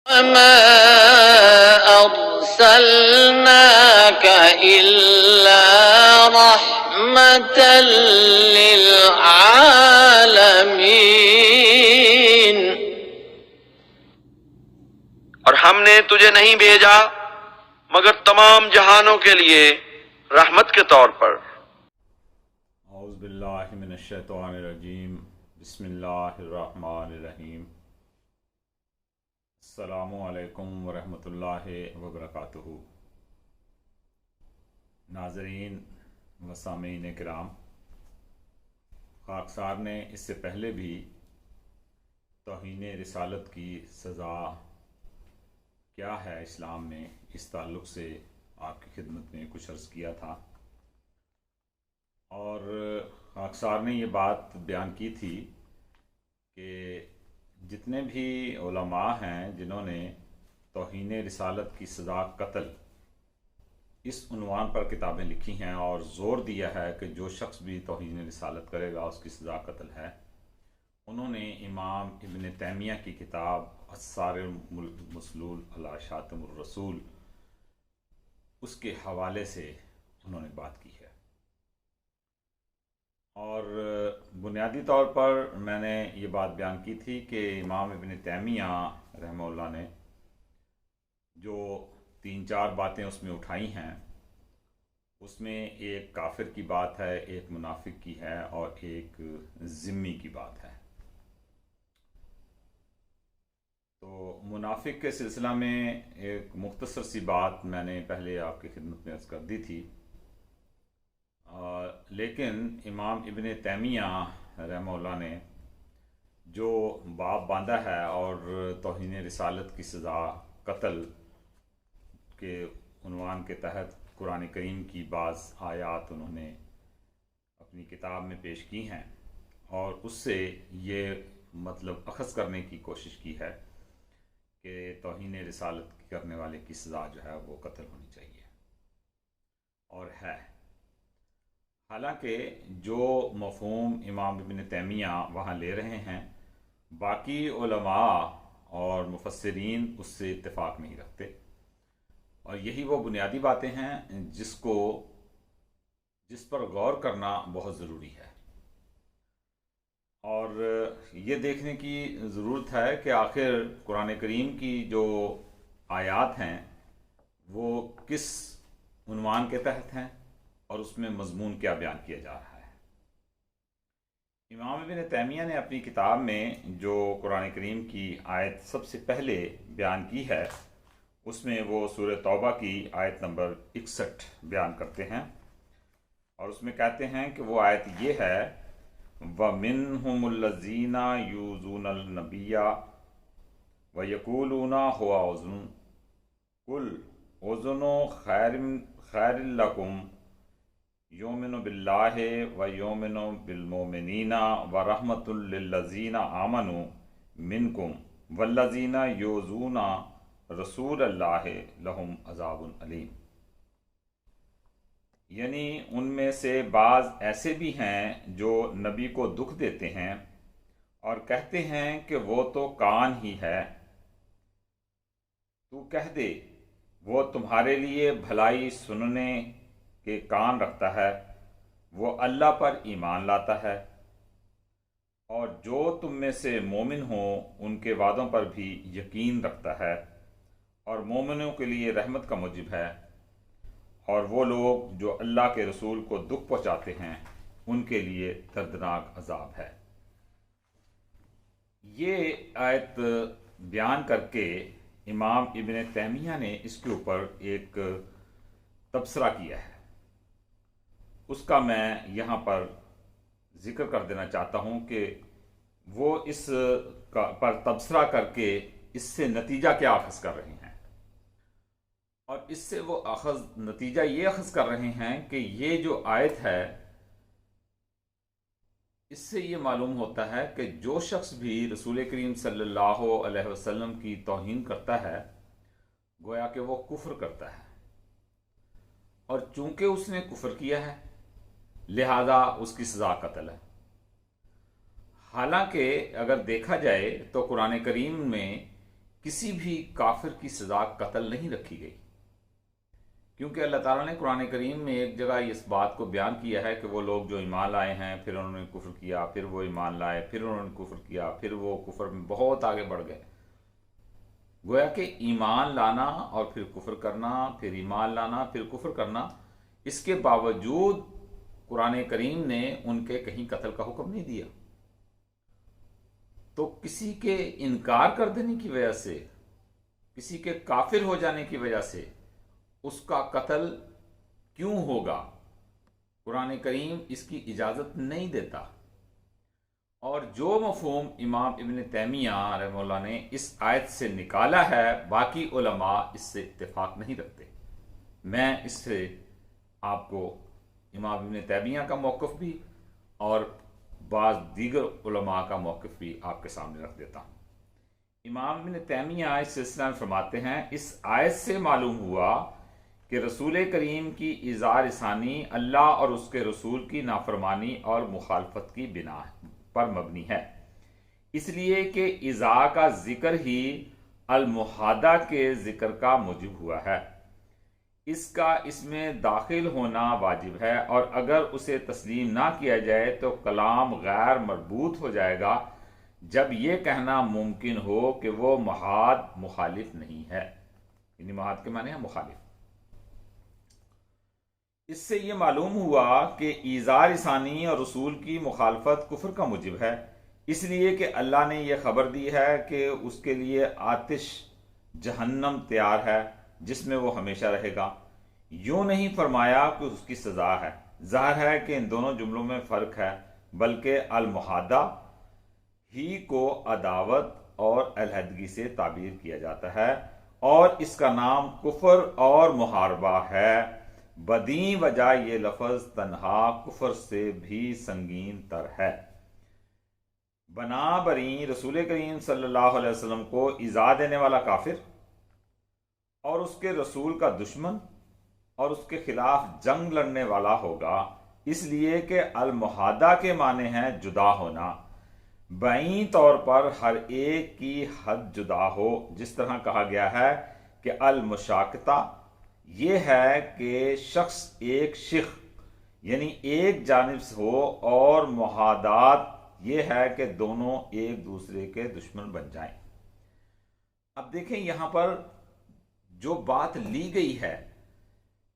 وما أرسلناك إلا رحمة للعالمين. اور ہم نے تجھے نہیں بھیجا مگر تمام جہانوں کے لیے رحمت کے طور پر. اعوذ باللہ من الشیطان الرجیم. بسم اللہ الرحمن الرحیم. السلام علیکم ورحمۃ اللہ وبرکاتہ. ناظرین و سامعین کرام، خاکسار نے اس سے پہلے بھی توہین رسالت کی سزا کیا ہے اسلام میں، اس تعلق سے آپ کی خدمت میں کچھ عرض کیا تھا، اور خاکسار نے یہ بات بیان کی تھی کہ جتنے بھی علماء ہیں جنہوں نے توہین رسالت کی سزا قتل اس عنوان پر کتابیں لکھی ہیں اور زور دیا ہے کہ جو شخص بھی توہین رسالت کرے گا اس کی سزا قتل ہے، انہوں نے امام ابن تیمیہ کی کتاب الصارم المسلول علی شاتم الرسول اس کے حوالے سے انہوں نے بات کی ہے. اور بنیادی طور پر میں نے یہ بات بیان کی تھی کہ امام ابن تیمیہ رحمہ اللہ نے جو 3-4 باتیں اس میں اٹھائی ہیں، اس میں ایک کافر کی بات ہے، ایک منافق کی ہے اور ایک ذمی کی بات ہے. تو منافق کے سلسلہ میں ایک مختصر سی بات میں نے پہلے آپ کی خدمت میں عرض کر دی تھی، لیکن امام ابن تیمیہ رحمہ اللہ نے جو باب باندھا ہے اور توہین رسالت کی سزا قتل کے عنوان کے تحت قرآن کریم کی بعض آیات انہوں نے اپنی کتاب میں پیش کی ہیں اور اس سے یہ مطلب اخذ کرنے کی کوشش کی ہے کہ توہین رسالت کرنے والے کی سزا جو ہے وہ قتل ہونی چاہیے، اور ہے. حالانکہ جو مفہوم امام ابن تیمیہ وہاں لے رہے ہیں، باقی علماء اور مفسرین اس سے اتفاق نہیں رکھتے، اور یہی وہ بنیادی باتیں ہیں جس پر غور کرنا بہت ضروری ہے. اور یہ دیکھنے کی ضرورت ہے کہ آخر قرآن کریم کی جو آیات ہیں وہ کس عنوان کے تحت ہیں اور اس میں مضمون کیا بیان کیا جا رہا ہے. امام ابن تیمیہ نے اپنی کتاب میں جو قرآن کریم کی آیت سب سے پہلے بیان کی ہے، اس میں وہ سورہ توبہ کی آیت نمبر 61 بیان کرتے ہیں، اور اس میں کہتے ہیں کہ وہ آیت یہ ہے: وَمِنْهُمُ الَّذِينَ يُؤْذُونَ النَّبِيَّ وَيَقُولُونَ هُوَ أُذُنٌ قُلْ أُذُنُ خَيْرٍ لَكُمْ یؤمن باللہ ویؤمن بالمؤمنین ورحمۃ للذین آمنوا منکم والذین یؤذون رسول اللہ لہم عذاب علیم. یعنی ان میں سے بعض ایسے بھی ہیں جو نبی کو دکھ دیتے ہیں اور کہتے ہیں کہ وہ تو کان ہی ہے. تو کہہ دے وہ تمہارے لیے بھلائی سننے کہ کان رکھتا ہے، وہ اللہ پر ایمان لاتا ہے، اور جو تم میں سے مومن ہوں ان کے وعدوں پر بھی یقین رکھتا ہے، اور مومنوں کے لیے رحمت کا موجب ہے، اور وہ لوگ جو اللہ کے رسول کو دکھ پہنچاتے ہیں ان کے لیے دردناک عذاب ہے. یہ آیت بیان کر کے امام ابن تیمیہ نے اس کے اوپر ایک تبصرہ کیا ہے. اس کا میں یہاں پر ذکر کر دینا چاہتا ہوں کہ وہ اس پر تبصرہ کر کے اس سے نتیجہ کیا اخذ کر رہے ہیں، اور اس سے وہ نتیجہ یہ اخذ کر رہے ہیں کہ یہ جو آیت ہے اس سے یہ معلوم ہوتا ہے کہ جو شخص بھی رسول کریم صلی اللہ علیہ وسلم کی توہین کرتا ہے گویا کہ وہ کفر کرتا ہے، اور چونکہ اس نے کفر کیا ہے لہذا اس کی سزا قتل ہے. حالانکہ اگر دیکھا جائے تو قرآن کریم میں کسی بھی کافر کی سزا قتل نہیں رکھی گئی، کیونکہ اللہ تعالیٰ نے قرآن کریم میں ایک جگہ اس بات کو بیان کیا ہے کہ وہ لوگ جو ایمان لائے ہیں پھر انہوں نے کفر کیا، پھر وہ ایمان لائے، پھر انہوں نے کفر کیا، پھر وہ کفر میں بہت آگے بڑھ گئے. گویا کہ ایمان لانا اور پھر کفر کرنا، پھر ایمان لانا پھر کفر کرنا، اس کے باوجود قرآن کریم نے ان کے کہیں قتل کا حکم نہیں دیا. تو کسی کے انکار کر دینے کی وجہ سے، کسی کے کافر ہو جانے کی وجہ سے اس کا قتل کیوں ہوگا؟ قرآن کریم اس کی اجازت نہیں دیتا. اور جو مفہوم امام ابن تیمیہ رحمہ اللہ نے اس آیت سے نکالا ہے، باقی علماء اس سے اتفاق نہیں رکھتے. میں اس سے آپ کو امام ابن تیمیہ کا موقف بھی اور بعض دیگر علماء کا موقف بھی آپ کے سامنے رکھ دیتا ہوں. امام ابن تیمیہ اس سلسلہ میں فرماتے ہیں، اس آیت سے معلوم ہوا کہ رسول کریم کی ایذاء رسانی اللہ اور اس کے رسول کی نافرمانی اور مخالفت کی بنا پر مبنی ہے، اس لیے کہ ایذاء کا ذکر ہی المحادہ کے ذکر کا موجب ہوا ہے. اس کا اس میں داخل ہونا واجب ہے، اور اگر اسے تسلیم نہ کیا جائے تو کلام غیر مربوط ہو جائے گا جب یہ کہنا ممکن ہو کہ وہ محاد مخالف نہیں ہے. یعنی محاد کے معنی ہے مخالف. اس سے یہ معلوم ہوا کہ ایذاء رسانی اور رسول کی مخالفت کفر کا موجب ہے، اس لیے کہ اللہ نے یہ خبر دی ہے کہ اس کے لیے آتش جہنم تیار ہے جس میں وہ ہمیشہ رہے گا. یوں نہیں فرمایا کہ اس کی سزا ہے. ظاہر ہے کہ ان دونوں جملوں میں فرق ہے، بلکہ المحادہ ہی کو عداوت اور علیحدگی سے تعبیر کیا جاتا ہے، اور اس کا نام کفر اور محاربہ ہے. بدیں وجہ یہ لفظ تنہا کفر سے بھی سنگین تر ہے. بنابراین رسول کریم صلی اللہ علیہ وسلم کو ایذا دینے والا کافر اور اس کے رسول کا دشمن اور اس کے خلاف جنگ لڑنے والا ہوگا، اس لیے کہ المحادہ کے معنی ہے جدا ہونا. بائیں طور پر ہر ایک کی حد جدا ہو، جس طرح کہا گیا ہے کہ المشاقتہ یہ ہے کہ شخص ایک شق یعنی ایک جانب سے ہو، اور محادات یہ ہے کہ دونوں ایک دوسرے کے دشمن بن جائیں. اب دیکھیں یہاں پر جو بات لی گئی ہے،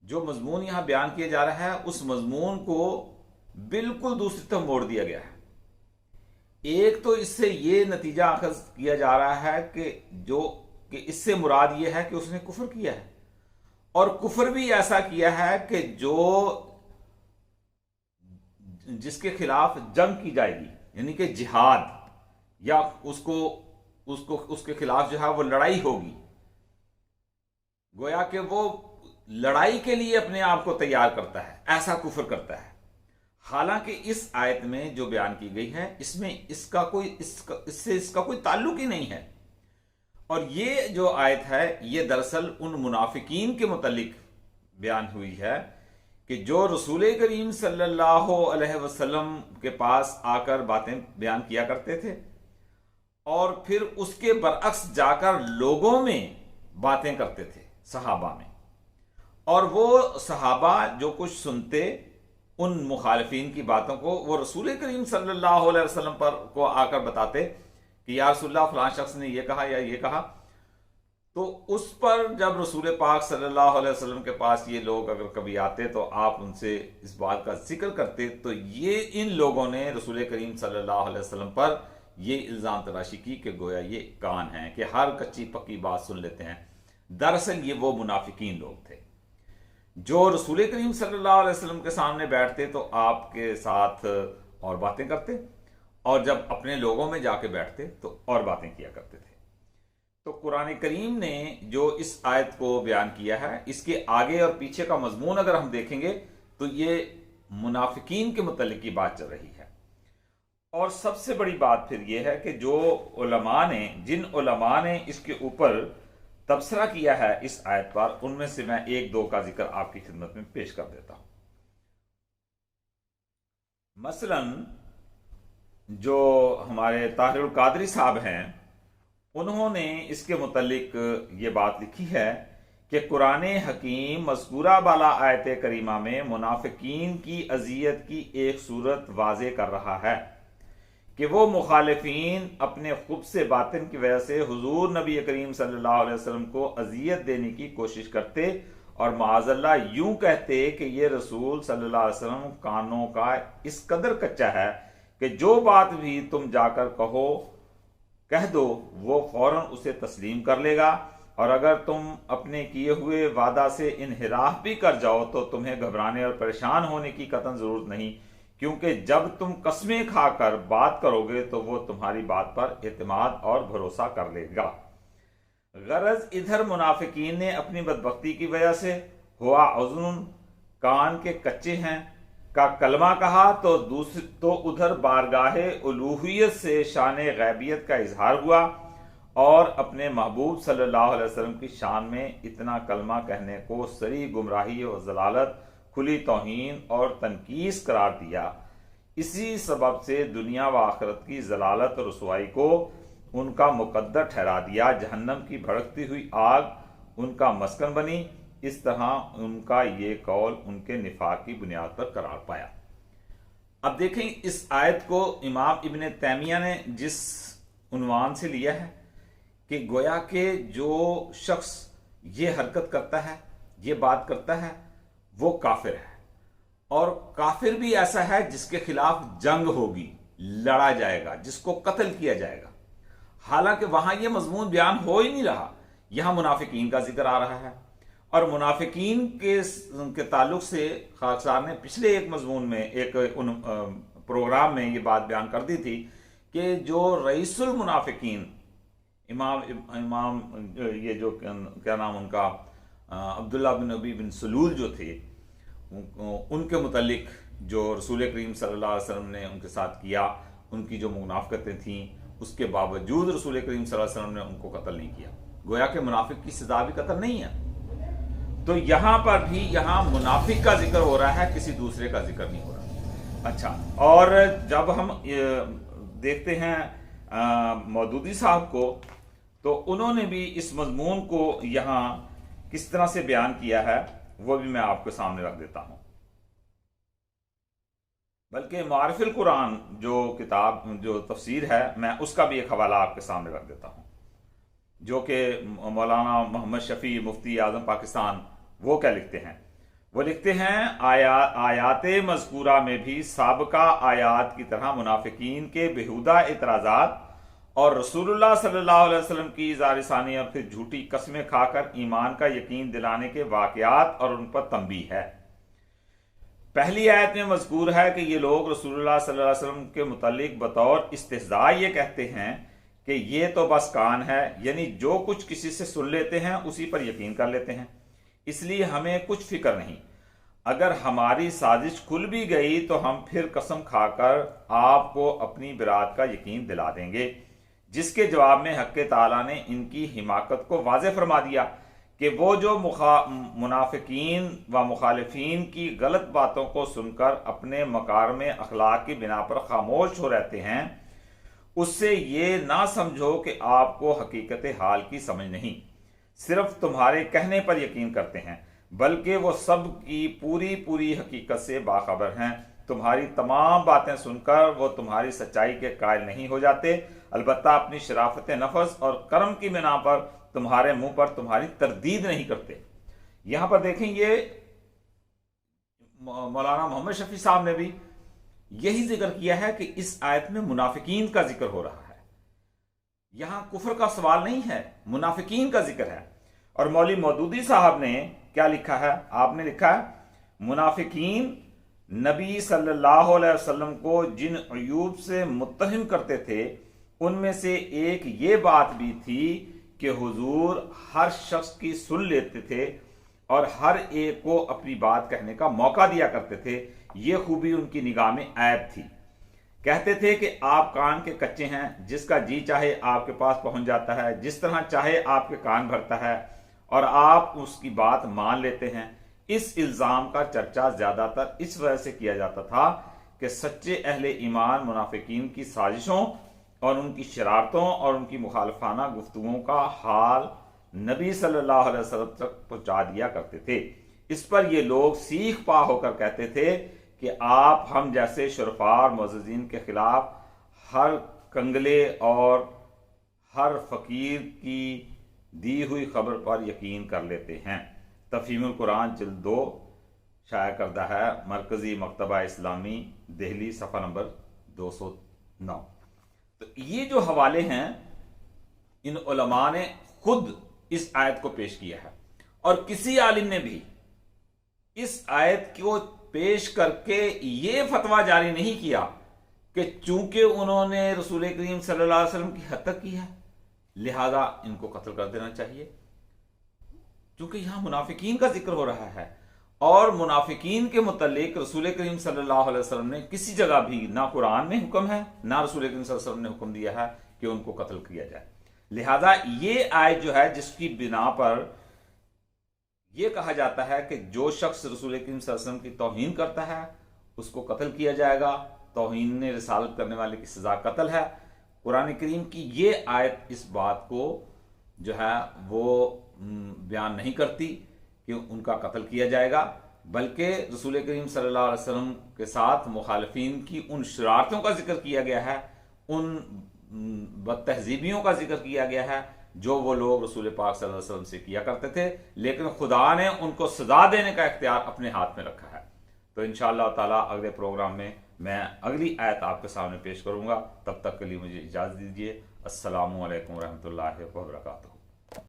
جو مضمون یہاں بیان کیا جا رہا ہے، اس مضمون کو بالکل دوسری طرف موڑ دیا گیا ہے. ایک تو اس سے یہ نتیجہ اخذ کیا جا رہا ہے کہ اس سے مراد یہ ہے کہ اس نے کفر کیا ہے، اور کفر بھی ایسا کیا ہے کہ جس کے خلاف جنگ کی جائے گی، یعنی کہ جہاد، یا اس کے خلاف جو ہے وہ لڑائی ہوگی. گویا کہ وہ لڑائی کے لیے اپنے آپ کو تیار کرتا ہے، ایسا کفر کرتا ہے. حالانکہ اس آیت میں جو بیان کی گئی ہے اس میں اس کا کوئی تعلق ہی نہیں ہے. اور یہ جو آیت ہے یہ دراصل ان منافقین کے متعلق بیان ہوئی ہے کہ جو رسول کریم صلی اللہ علیہ وسلم کے پاس آ کر باتیں بیان کیا کرتے تھے، اور پھر اس کے برعکس جا کر لوگوں میں باتیں کرتے تھے صحابہ میں. اور وہ صحابہ جو کچھ سنتے ان مخالفین کی باتوں کو، وہ رسول کریم صلی اللہ علیہ وسلم پر کو آ کر بتاتے کہ یا رسول اللہ فلاں شخص نے یہ کہا یا یہ کہا. تو اس پر جب رسول پاک صلی اللہ علیہ وسلم کے پاس یہ لوگ اگر کبھی آتے تو آپ ان سے اس بات کا ذکر کرتے، تو یہ ان لوگوں نے رسول کریم صلی اللہ علیہ وسلم پر یہ الزام تراشی کی کہ گویا یہ کان ہیں کہ ہر کچی پکی بات سن لیتے ہیں. دراصل یہ وہ منافقین لوگ تھے جو رسول کریم صلی اللہ علیہ وسلم کے سامنے بیٹھتے تو آپ کے ساتھ اور باتیں کرتے، اور جب اپنے لوگوں میں جا کے بیٹھتے تو اور باتیں کیا کرتے تھے. تو قرآن کریم نے جو اس آیت کو بیان کیا ہے، اس کے آگے اور پیچھے کا مضمون اگر ہم دیکھیں گے تو یہ منافقین کے متعلق کی بات چل رہی ہے. اور سب سے بڑی بات پھر یہ ہے کہ جن علماء نے اس کے اوپر تبصرہ کیا ہے اس آیت پر، ان میں سے میں ایک دو کا ذکر آپ کی خدمت میں پیش کر دیتا ہوں. مثلا جو ہمارے طاہر القادری صاحب ہیں، انہوں نے اس کے متعلق یہ بات لکھی ہے کہ قرآن حکیم مذکورہ بالا آیت کریمہ میں منافقین کی اذیت کی ایک صورت واضح کر رہا ہے کہ وہ مخالفین اپنے خبث باطن کی وجہ سے حضور نبی کریم صلی اللہ علیہ وسلم کو اذیت دینے کی کوشش کرتے اور معاذ اللہ یوں کہتے کہ یہ رسول صلی اللہ علیہ وسلم کانوں کا اس قدر کچا ہے کہ جو بات بھی تم جا کر کہہ دو وہ فوراً اسے تسلیم کر لے گا، اور اگر تم اپنے کیے ہوئے وعدہ سے انحراف بھی کر جاؤ تو تمہیں گھبرانے اور پریشان ہونے کی قطعاً ضرورت نہیں، کیونکہ جب تم قسمیں کھا کر بات کرو گے تو وہ تمہاری بات پر اعتماد اور بھروسہ کر لے گا۔ غرض ادھر منافقین نے اپنی بدبختی کی وجہ سے ہوا عذن کان کے کچے ہیں کا کلمہ کہا تو ادھر بارگاہ الوہیت سے شان غیبیت کا اظہار ہوا اور اپنے محبوب صلی اللہ علیہ وسلم کی شان میں اتنا کلمہ کہنے کو صریح گمراہی اور ضلالت، کھلی توہین اور تنقیص قرار دیا۔ اسی سبب سے دنیا و آخرت کی ضلالت اور رسوائی کو ان کا مقدر ٹھہرا دیا، جہنم کی بھڑکتی ہوئی آگ ان کا مسکن بنی۔ اس طرح ان کا یہ قول ان کے نفاق کی بنیاد پر قرار پایا۔ اب دیکھیں اس آیت کو امام ابن تیمیہ نے جس عنوان سے لیا ہے کہ گویا کہ جو شخص یہ حرکت کرتا ہے، یہ بات کرتا ہے، وہ کافر ہے، اور کافر بھی ایسا ہے جس کے خلاف جنگ ہوگی، لڑا جائے گا، جس کو قتل کیا جائے گا۔ حالانکہ وہاں یہ مضمون بیان ہو ہی نہیں رہا، یہاں منافقین کا ذکر آ رہا ہے، اور منافقین کے تعلق سے خاکسار نے پچھلے ایک مضمون میں ایک پروگرام میں یہ بات بیان کر دی تھی کہ جو رئیس المنافقین امام یہ جو کیا نام ان کا عبداللہ بن ابی بن سلول جو تھے، ان کے متعلق جو رسول کریم صلی اللہ علیہ وسلم نے ان کے ساتھ کیا، ان کی جو منافقتیں تھیں، اس کے باوجود رسول کریم صلی اللہ علیہ وسلم نے ان کو قتل نہیں کیا، گویا کہ منافق کی سزا بھی قتل نہیں ہے۔ تو یہاں پر بھی یہاں منافق کا ذکر ہو رہا ہے، کسی دوسرے کا ذکر نہیں ہو رہا۔ اچھا، اور جب ہم دیکھتے ہیں مودودی صاحب کو، تو انہوں نے بھی اس مضمون کو یہاں کس طرح سے بیان کیا ہے وہ بھی میں آپ کے سامنے رکھ دیتا ہوں۔ بلکہ معارف القرآن جو کتاب جو تفسیر ہے، میں اس کا بھی ایک حوالہ آپ کے سامنے رکھ دیتا ہوں، جو کہ مولانا محمد شفیع مفتی اعظم پاکستان وہ کیا لکھتے ہیں؟ وہ لکھتے ہیں آیات مذکورہ میں بھی سابقہ آیات کی طرح منافقین کے بےہودہ اعتراضات اور رسول اللہ صلی اللہ علیہ وسلم کی اظہار ثانی اور پھر جھوٹی قسمیں کھا کر ایمان کا یقین دلانے کے واقعات اور ان پر تنبیہ ہے۔ پہلی آیت میں مذکور ہے کہ یہ لوگ رسول اللہ صلی اللہ علیہ وسلم کے متعلق بطور استہزاء یہ کہتے ہیں کہ یہ تو بس کان ہے، یعنی جو کچھ کسی سے سن لیتے ہیں اسی پر یقین کر لیتے ہیں، اس لیے ہمیں کچھ فکر نہیں، اگر ہماری سازش کھل بھی گئی تو ہم پھر قسم کھا کر آپ کو اپنی برات کا یقین دلا دیں گے۔ جس کے جواب میں حق تعالیٰ نے ان کی حماقت کو واضح فرما دیا کہ وہ جو منافقین و مخالفین کی غلط باتوں کو سن کر اپنے مکارم اخلاق کی بنا پر خاموش ہو رہتے ہیں، اس سے یہ نہ سمجھو کہ آپ کو حقیقت حال کی سمجھ نہیں، صرف تمہارے کہنے پر یقین کرتے ہیں، بلکہ وہ سب کی پوری حقیقت سے باخبر ہیں۔ تمہاری تمام باتیں سن کر وہ تمہاری سچائی کے قائل نہیں ہو جاتے، البتہ اپنی شرافت نفس اور کرم کی بنا پر تمہارے منہ پر تمہاری تردید نہیں کرتے۔ یہاں پر دیکھیں، یہ مولانا محمد شفیع صاحب نے بھی یہی ذکر کیا ہے کہ اس آیت میں منافقین کا ذکر ہو رہا ہے، یہاں کفر کا سوال نہیں ہے، منافقین کا ذکر ہے۔ اور مولوی مودودی صاحب نے کیا لکھا ہے؟ آپ نے لکھا ہے منافقین نبی صلی اللہ علیہ وسلم کو جن عیوب سے متہم کرتے تھے ان میں سے ایک یہ بات بھی تھی کہ حضور ہر شخص کی سن لیتے تھے اور ہر ایک کو اپنی بات کہنے کا موقع دیا کرتے تھے۔ یہ خوبی ان کی نگاہ میں عیب تھی۔ کہتے تھے کہ آپ کان کے کچے ہیں، جس کا جی چاہے آپ کے پاس پہنچ جاتا ہے، جس طرح چاہے آپ کے کان بھرتا ہے اور آپ اس کی بات مان لیتے ہیں۔ اس الزام کا چرچا زیادہ تر اس وجہ سے کیا جاتا تھا کہ سچے اہل ایمان منافقین کی سازشوں اور ان کی شرارتوں اور ان کی مخالفانہ گفتگوؤں کا حال نبی صلی اللہ علیہ وسلم تک پہنچا دیا کرتے تھے۔ اس پر یہ لوگ سیخ پا ہو کر کہتے تھے کہ آپ ہم جیسے شرفاء اور معززین کے خلاف ہر کنگلے اور ہر فقیر کی دی ہوئی خبر پر یقین کر لیتے ہیں۔ تفہیم القرآن جلد 2 شائع کردہ ہے، مرکزی مکتبہ اسلامی، دہلی، صفحہ نمبر 209۔ تو یہ جو حوالے ہیں ان علماء نے خود اس آیت کو پیش کیا ہے، اور کسی عالم نے بھی اس آیت کو پیش کر کے یہ فتویٰ جاری نہیں کیا کہ چونکہ انہوں نے رسول کریم صلی اللہ علیہ وسلم کی حد تک کی ہے لہذا ان کو قتل کر دینا چاہیے، چونکہ یہاں منافقین کا ذکر ہو رہا ہے، اور منافقین کے متعلق رسول کریم صلی اللہ علیہ وسلم نے کسی جگہ بھی نہ قرآن میں حکم ہے نہ رسول کریم صلی اللہ علیہ وسلم نے حکم دیا ہے کہ ان کو قتل کیا جائے۔ لہذا یہ آیت جو ہے جس کی بنا پر یہ کہا جاتا ہے کہ جو شخص رسول کریم صلی اللہ علیہ وسلم کی توہین کرتا ہے اس کو قتل کیا جائے گا، توہین رسالت کرنے والے کی سزا قتل ہے، قرآن کریم کی یہ آیت اس بات کو جو ہے وہ بیان نہیں کرتی کہ ان کا قتل کیا جائے گا، بلکہ رسول کریم صلی اللہ علیہ وسلم کے ساتھ مخالفین کی ان شرارتوں کا ذکر کیا گیا ہے، ان بد تہذیبیوں کا ذکر کیا گیا ہے جو وہ لوگ رسول پاک صلی اللہ علیہ وسلم سے کیا کرتے تھے، لیکن خدا نے ان کو سزا دینے کا اختیار اپنے ہاتھ میں رکھا ہے۔ تو انشاءاللہ تعالی اگلے پروگرام میں اگلی آیت آپ کے سامنے پیش کروں گا، تب تک کے لیے مجھے اجازت دیجیے۔ السلام علیکم ورحمۃ اللہ وبرکاتہ۔